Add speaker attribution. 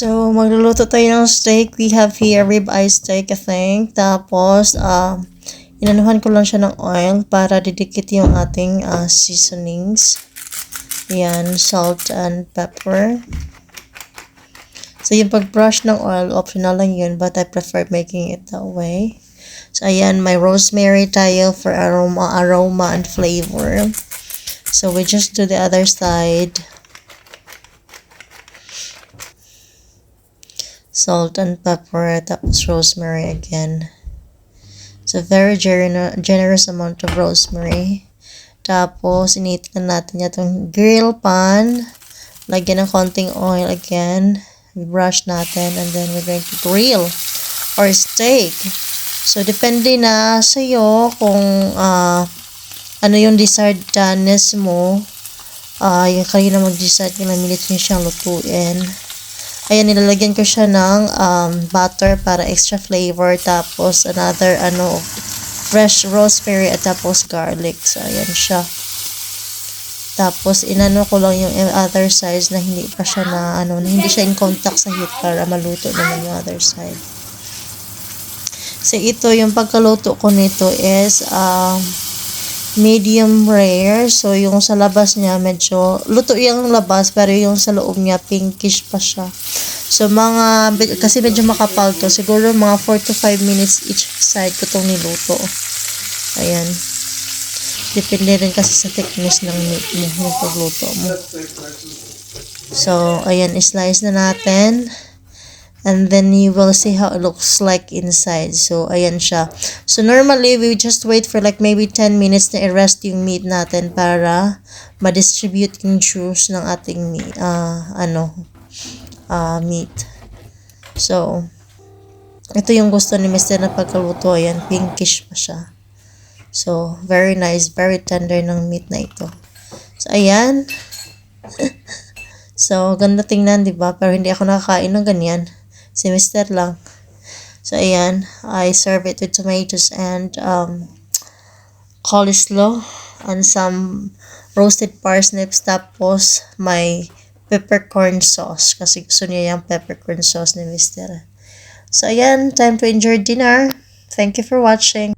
Speaker 1: So, magluluto tayo ng steak. We have here ribeye steak, I think. Tapos, inanuhan ko lang siya ng oil para didikit yung ating seasonings. Ayan, salt and pepper. So, yung pag-brush ng oil, optional lang yun, but I prefer making it that way. So, ayan, may rosemary tayo for aroma and flavor. So, we just do the other side. Salt and pepper, tapos rosemary again. So, very generous amount of rosemary. Tapos, initin natin itong grill pan. Lagyan ng konting oil again. Brush natin and then we're going to grill or steak. So, depende na sa'yo kung ano yung desired doneness mo. Yung kayo na mag-decide kung ilang minutes nyo siyang lutuin. Ayan, nilalagyan ko siya ng butter para extra flavor. Tapos, another, fresh rosemary at tapos garlic. So, ayan siya. Tapos, inano ko lang yung other side na hindi pa siya na hindi siya in contact sa heat para maluto naman yung other side. So, ito, yung pagkaluto ko nito is, medium rare. So, yung sa labas niya, medyo, luto yung labas, pero yung sa loob niya, pinkish pa siya. So, kasi medyo makapal to. Siguro mga 4 to 5 minutes each side ko itong niluto. Ayan. Depende rin kasi sa thickness ng meat mo, yung pagluto mo. So, ayan, slice na natin. And then you will see how it looks like inside. So, ayan siya. So, normally, we just wait for like maybe 10 minutes na i-rest yung meat natin para ma-distribute yung juice ng ating meat. Meat. So, ito yung gusto ni Mr. na pagkaluto. Ayan, pinkish pa siya. So, very nice, very tender ng meat na ito. So, ayan. So, ganda tingnan, diba? Pero hindi ako nakakain ng ganyan. Si Mr. lang. So, ayan. I serve it with tomatoes and coleslaw and some roasted parsnips. Tapos, may peppercorn sauce. Kasi gusto niya yung peppercorn sauce ni Mr. So, ayan. Time to enjoy dinner. Thank you for watching.